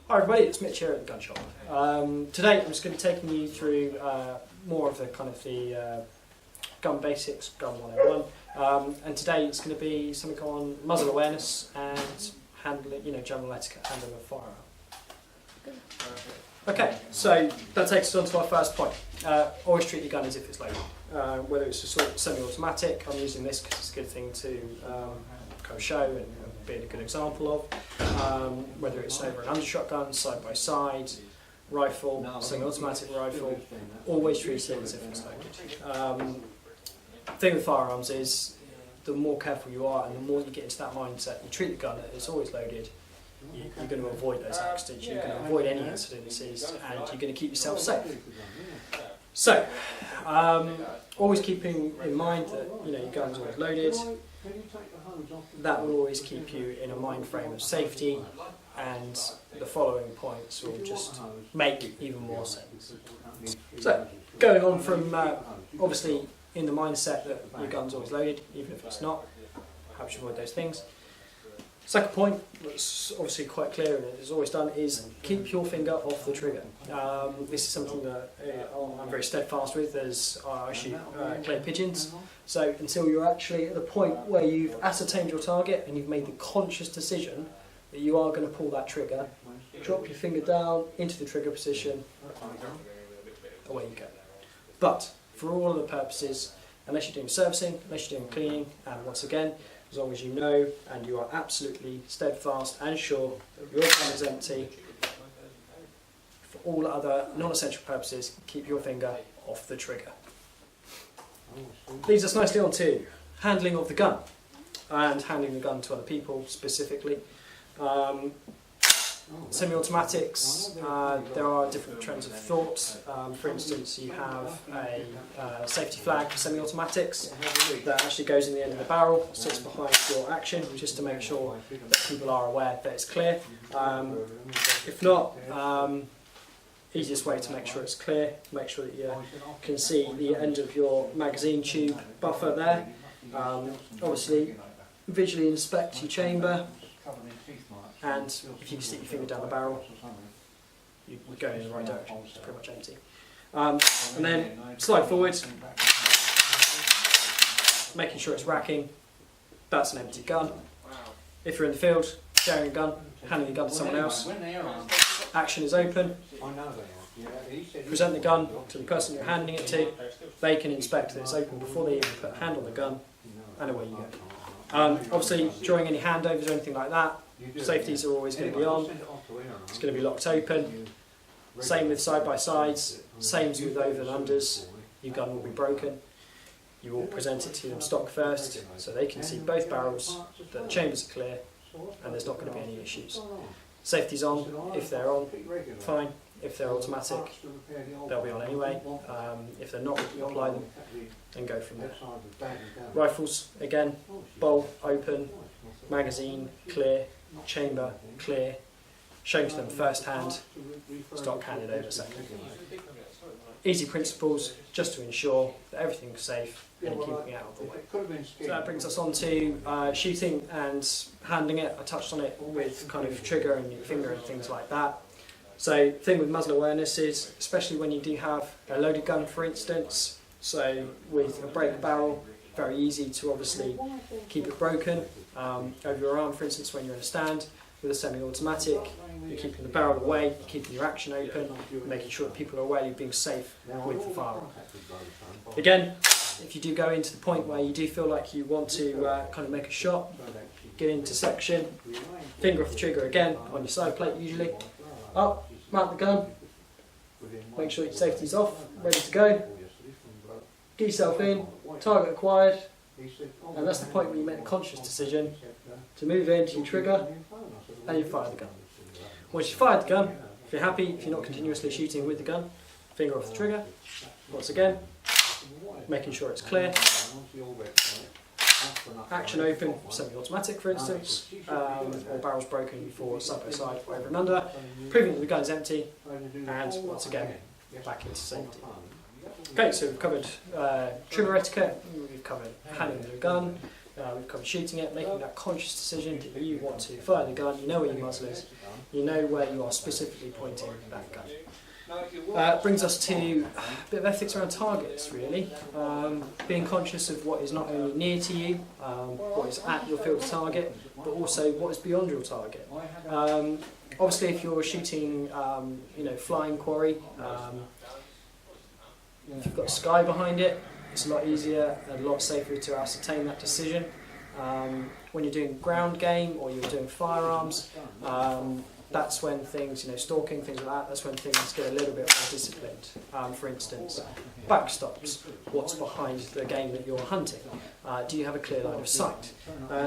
Hi everybody, it's Mitch here at the Gun Shop. Today I'm just going to be taking you through more of the gun basics, gun 101, and today it's going to be something on muzzle awareness and handling, general etiquette, handling a firearm. Okay, so that takes us on to our first point. Always treat your gun as if it's loaded. Whether it's a sort of semi-automatic, I'm using this because it's a good thing to kind of show and be a good example of. Whether it's over an undershot gun, side by side, rifle, semi-automatic rifle, always treat it as if it's loaded. The thing with firearms is the more careful you are and the more you get into that mindset, you treat the gun as it's always loaded, you're going to avoid those accidents, you're going to avoid any incidences, and you're going to keep yourself safe. So, always keeping in mind that your gun's always loaded. That will always keep you in a mind frame of safety, and the following points will just make even more sense. So, going on from obviously in the mindset that your gun's always loaded, even if it's not, helps you avoid those things. Second point, that's obviously quite clear and it's always done, is keep your finger off the trigger. This is something that I'm very steadfast with as I shoot clay pigeons. So until you're actually at the point where you've ascertained your target and you've made the conscious decision that you are going to pull that trigger, drop your finger down into the trigger position, away you go. But for all of the purposes, unless you're doing servicing, unless you're doing cleaning, and once again, as long as you know and you are absolutely steadfast and sure that your gun is empty, for all other non-essential purposes, keep your finger off the trigger. Leads us nicely on to handling of the gun, and handling the gun to other people specifically. Semi-automatics, there are different trends of thought. For instance, you have a safety flag for semi-automatics that actually goes in the end of the barrel, sits behind your action, just to make sure that people are aware that it's clear. If not, easiest way to make sure it's clear, make sure that you can see the end of your magazine tube buffer there. Obviously, visually inspect your chamber. And if you stick your finger down the barrel, you're going in the right direction. It's pretty much empty. And then slide forward, making sure it's racking. That's an empty gun. If you're in the field, sharing a gun, handing the gun to someone else, action is open. Present the gun to the person you're handing it to. They can inspect that it's open before they even put a hand on the gun, and away you go. Obviously, during any handovers or anything like that, safeties are always going to be on. It's going to be locked open. Same with side-by-sides, same as with over and unders. Your gun will be broken. You will present it to them stock first, so they can see both barrels, that the chambers are clear, and there's not going to be any issues. Safety's on. If they're on, fine. If they're automatic, they'll be on anyway. If they're not, you apply them and go from there. Rifles, again, bowl open, magazine clear, chamber clear, shown to them first hand, stock handed over second. Easy principles just to ensure that everything's safe and keeping out of the way. So that brings us on to shooting and handling it. I touched on it with kind of trigger and your finger and things like that. So the thing with muzzle awareness is, especially when you do have a loaded gun for instance, so with a break barrel, very easy to obviously keep it broken. Over your arm, for instance, when you're in a stand with a semi-automatic, you're keeping the barrel away, you're keeping your action open, making sure that people are aware you're being safe with the firearm. Again, if you do go into the point where you do feel like you want to kind of make a shot, get into section, finger off the trigger again on your side plate usually, up, mount the gun, make sure your safety's off, ready to go, get yourself in, target acquired. And that's the point where you make a conscious decision to move into your trigger and you fire the gun. Once you fire the gun, if you're happy, if you're not continuously shooting with the gun, finger off the trigger. Once again, making sure it's clear. Action open, semi-automatic for instance, or barrels broken for side by side, over and under, proving that the gun is empty, and once again, back into safety. Okay, so we've covered trigger etiquette, we've covered handling the gun, we've covered shooting it, making that conscious decision that you want to fire the gun, you know where your muzzle is, You know where you are specifically pointing that gun. Brings us to a bit of ethics around targets, really. Being conscious of what is not only near to you, what is at your field of target, but also what is beyond your target. Obviously, if you're shooting, flying quarry, if you've got sky behind it, it's a lot easier and a lot safer to ascertain that decision. When you're doing ground game or you're doing firearms, that's when things, stalking, things like that, that's when things get a little bit more disciplined. For instance, backstops, what's behind the game that you're hunting? Do you have a clear line of sight?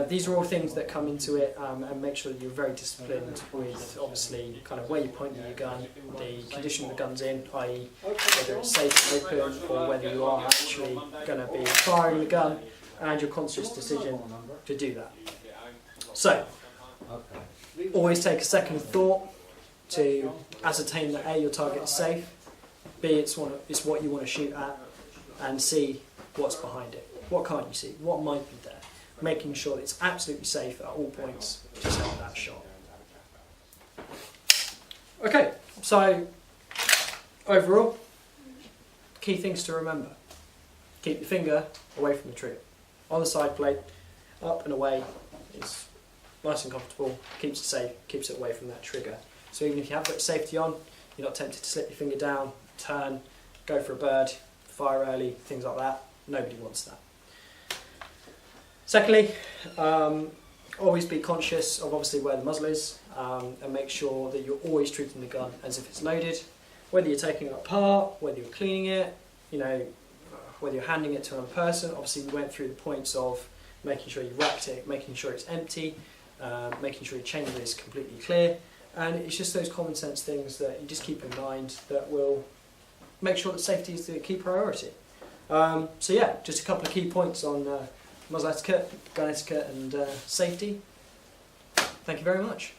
These are all things that come into it and make sure that you're very disciplined with, obviously, kind of where you're pointing your gun, the condition the gun's in, i.e. whether it's safe and open or whether you are actually going to be firing the gun, and your conscious decision to do that. So, always take a second thought to ascertain that A, your target is safe, B, it's what you want to shoot at, and C, what's behind it. What can't you see? What might be there? Making sure that it's absolutely safe at all points to take that shot. Okay, so overall, key things to remember. Keep your finger away from the trigger. On the side plate, up and away is nice and comfortable, keeps it safe, keeps it away from that trigger. So even if you have got safety on, you're not tempted to slip your finger down, turn, go for a bird, fire early, things like that. Nobody wants that. Secondly, always be conscious of obviously where the muzzle is and make sure that you're always treating the gun as if it's loaded. Whether you're taking it apart, whether you're cleaning it, whether you're handing it to another person. Obviously we went through the points of making sure you racked it, making sure it's empty, making sure your chamber is completely clear, and it's just those common sense things that you just keep in mind that will make sure that safety is the key priority. So yeah, just a couple of key points on muzzle etiquette, gun etiquette and safety. Thank you very much.